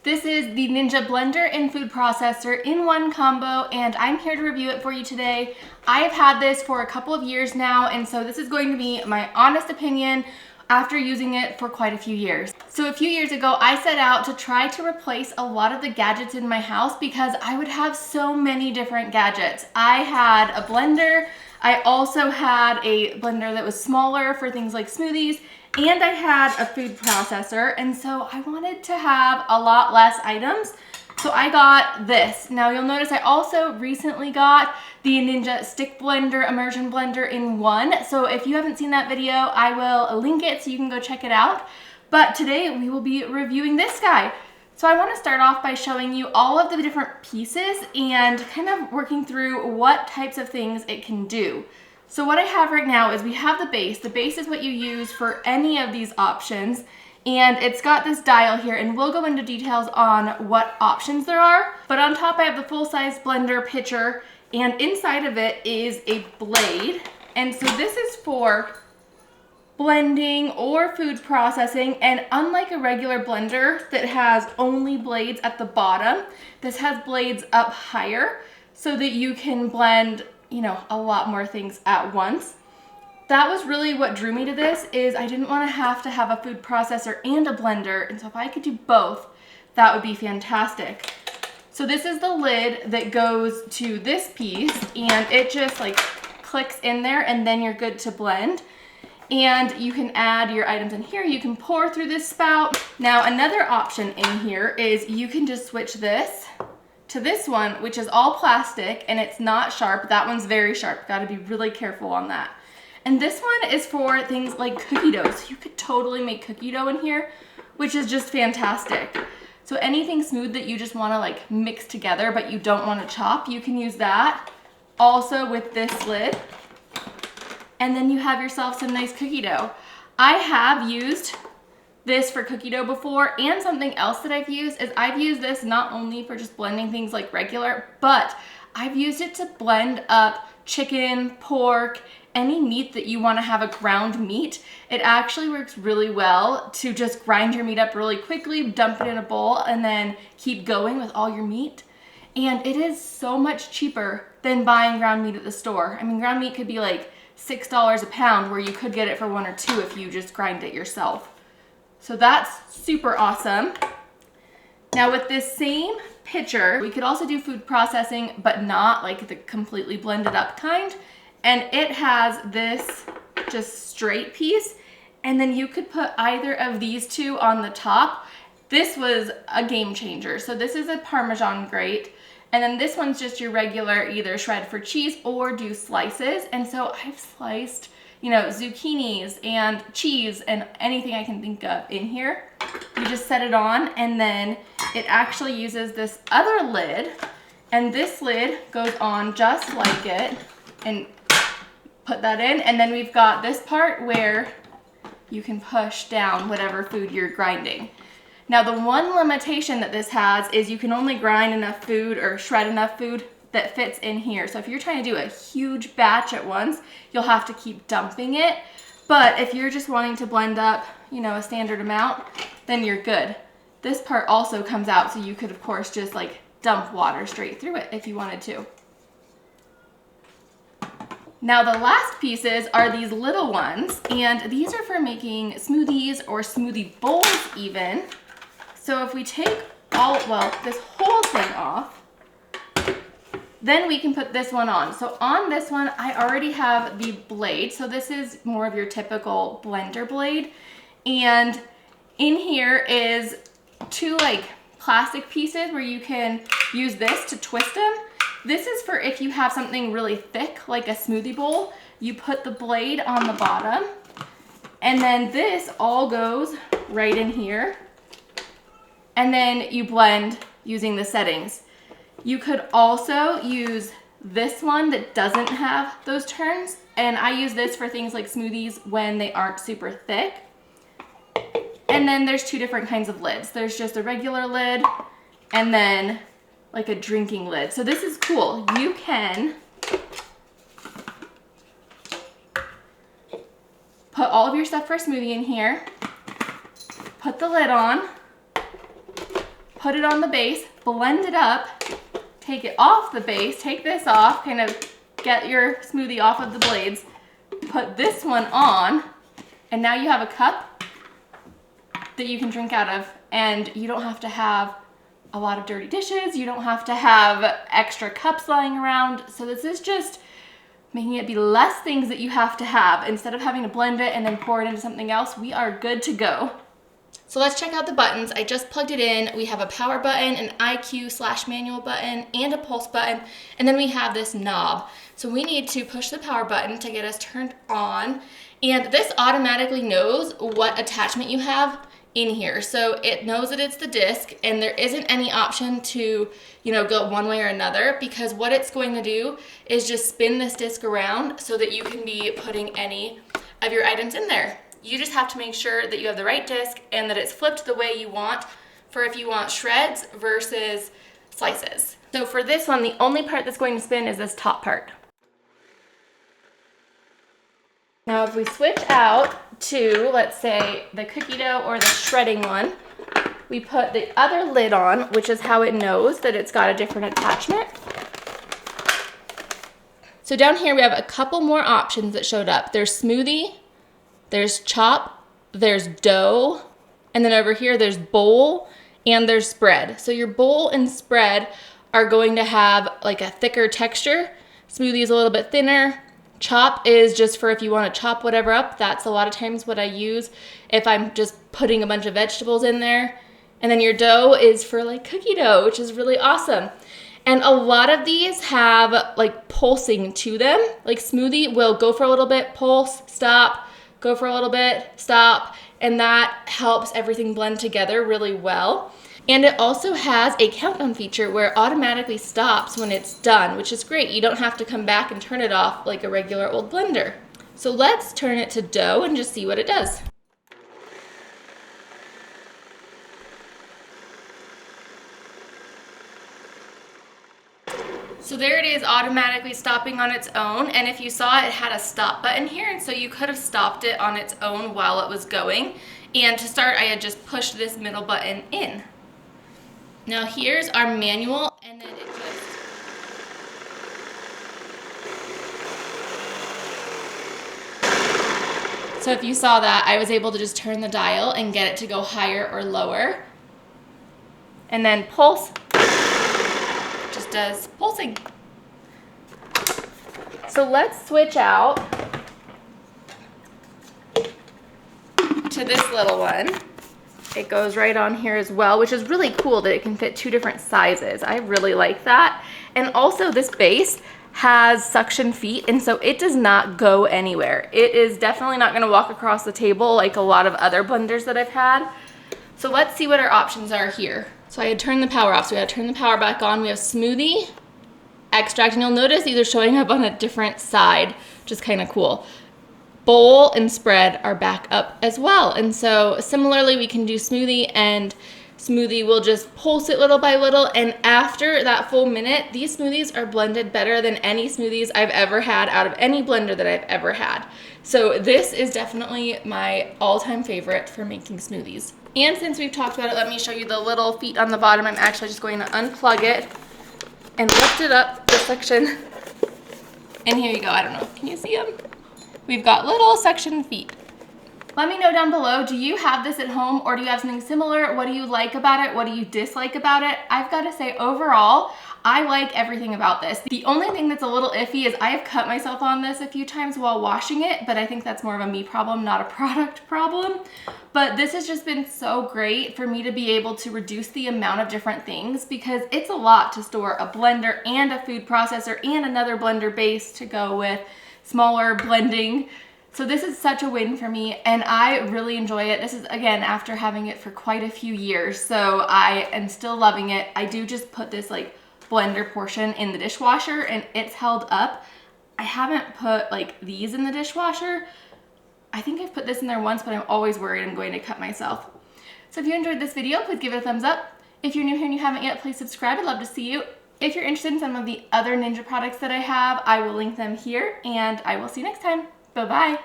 This is the Ninja blender and food processor in one combo, and I'm here to review it for you today. I have had this for a couple of years now, and so this is going to be my honest opinion after using it for quite a few years. So a few years ago, I set out to try to replace a lot of the gadgets in my house because I would have so many different gadgets. I had a blender, I also had a blender that was smaller for things like smoothies, and I had a food processor, and so I wanted to have a lot less items, so I got this. Now you'll notice I also recently got the Ninja stick blender, immersion blender in one, so if you haven't seen that video, I will link it so you can go check it out. But today we will be reviewing this guy. So I want to start off by showing you all of the different pieces and kind of working through what types of things it can do. So what I have right now is we have the base. The base is what you use for any of these options, and it's got this dial here, and we'll go into details on what options there are. But on top I have the full-size blender pitcher, and inside of it is a blade. And so this is for blending or food processing, and unlike a regular blender that has only blades at the bottom, this has blades up higher so that you can blend, you know, a lot more things at once. That was really what drew me to this, is I didn't want to have a food processor and a blender, and so if I could do both, that would be fantastic. So this is the lid that goes to this piece, and it just like clicks in there, and then you're good to blend. And you can add your items in here. You can pour through this spout. Now another option in here is you can just switch this to this one, which is all plastic and it's not sharp. That one's very sharp. Got to be really careful on that. And this one is for things like cookie dough. So you could totally make cookie dough in here, which is just fantastic. So anything smooth that you just want to like mix together but you don't want to chop, you can use that. Also with this lid. And then you have yourself some nice cookie dough. I have used this for cookie dough before, and something else that I've used is I've used this not only for just blending things like regular, but I've used it to blend up chicken, pork, any meat that you want to have a ground meat. It actually works really well to just grind your meat up really quickly, dump it in a bowl, and then keep going with all your meat. And it is so much cheaper than buying ground meat at the store. I mean, ground meat could be like $6 a pound, where you could get it for $1 or $2 if you just grind it yourself. So that's super awesome. Now with this same pitcher, we could also do food processing, but not like the completely blended up kind. And it has this just straight piece, and then you could put either of these two on the top. This was a game changer. So this is a Parmesan grate. And then this one's just your regular either shred for cheese or do slices. And so I've sliced, you know, zucchinis and cheese and anything I can think of in here. You just set it on, and then it actually uses this other lid, and this lid goes on just like it, and put that in. And then we've got this part where you can push down whatever food you're grinding. Now the one limitation that this has is you can only grind enough food or shred enough food that fits in here. So if you're trying to do a huge batch at once, you'll have to keep dumping it. But if you're just wanting to blend up, you know, a standard amount, then you're good. This part also comes out, so you could of course just like dump water straight through it if you wanted to. Now the last pieces are these little ones, and these are for making smoothies or smoothie bowls even. So if we take this whole thing off, then we can put this one on. So on this one, I already have the blade. So this is more of your typical blender blade. And in here is two like plastic pieces where you can use this to twist them. This is for if you have something really thick, like a smoothie bowl, you put the blade on the bottom, and then this all goes right in here. And then you blend using the settings. You could also use this one that doesn't have those turns, and I use this for things like smoothies when they aren't super thick. And then there's two different kinds of lids. There's just a regular lid, and then like a drinking lid. So this is cool. You can put all of your stuff for a smoothie in here, put the lid on, put it on the base, blend it up, take it off the base, take this off, kind of get your smoothie off of the blades, put this one on, and now you have a cup that you can drink out of, and you don't have to have a lot of dirty dishes, you don't have to have extra cups lying around. So this is just making it be less things that you have to have. Instead of having to blend it and then pour it into something else, we are good to go. So let's check out the buttons. I just plugged it in. We have a power button, an IQ/manual button, and a pulse button, and then we have this knob. So we need to push the power button to get us turned on, and this automatically knows what attachment you have in here. So it knows that it's the disc, and there isn't any option to, go one way or another, because what it's going to do is just spin this disc around so that you can be putting any of your items in there. You just have to make sure that you have the right disc and that it's flipped the way you want for if you want shreds versus slices. So for this one, the only part that's going to spin is this top part. Now if we switch out to, let's say, the cookie dough or the shredding one, we put the other lid on, which is how it knows that it's got a different attachment. So down here we have a couple more options that showed up. There's smoothie, there's chop, there's dough, and then over here there's bowl and there's spread. So your bowl and spread are going to have like a thicker texture. Smoothie is a little bit thinner. Chop is just for if you want to chop whatever up. That's a lot of times what I use if I'm just putting a bunch of vegetables in there. And then your dough is for like cookie dough, which is really awesome. And a lot of these have like pulsing to them. Like smoothie will go for a little bit, pulse, stop, go for a little bit, stop, and that helps everything blend together really well. And it also has a countdown feature where it automatically stops when it's done, which is great. You don't have to come back and turn it off like a regular old blender. So let's turn it to dough and just see what it does. So there it is, automatically stopping on its own, and if you saw, it had a stop button here, and so you could have stopped it on its own while it was going. And to start, I had just pushed this middle button in. Now here's our manual, and then it just... So if you saw that, I was able to just turn the dial and get it to go higher or lower. And then pulse. Just does pulsing. So let's switch out to this little one. It goes right on here as well, which is really cool that it can fit two different sizes. I really like that. And also this base has suction feet, and so it does not go anywhere. It is definitely not gonna walk across the table like a lot of other blenders that I've had. So let's see what our options are here. So I had turned the power off, so we had to turn the power back on. We have smoothie, extract, and you'll notice these are showing up on a different side, which is kind of cool. Bowl and spread are back up as well. And so similarly, we can do smoothie, and smoothie will just pulse it little by little. And after that full minute, these smoothies are blended better than any smoothies I've ever had out of any blender that I've ever had. So this is definitely my all-time favorite for making smoothies. And since we've talked about it, let me show you the little feet on the bottom. I'm actually just going to unplug it and lift it up the section. And here you go. I don't know. Can you see them? We've got little suction feet. Let me know down below, do you have this at home or do you have something similar? What do you like about it? What do you dislike about it? I've got to say overall, I like everything about this. The only thing that's a little iffy is I have cut myself on this a few times while washing it, but I think that's more of a me problem, not a product problem. But this has just been so great for me to be able to reduce the amount of different things, because it's a lot to store a blender and a food processor and another blender base to go with smaller blending. So this is such a win for me, and I really enjoy it. This is, again, after having it for quite a few years, so I am still loving it. I do just put this like blender portion in the dishwasher and it's held up. I haven't put like these in the dishwasher. I think I've put this in there once, but I'm always worried I'm going to cut myself. So if you enjoyed this video, please give it a thumbs up. If you're new here and you haven't yet, please subscribe. I'd love to see you. If you're interested in some of the other Ninja products that I have, I will link them here, and I will see you next time. Bye-bye.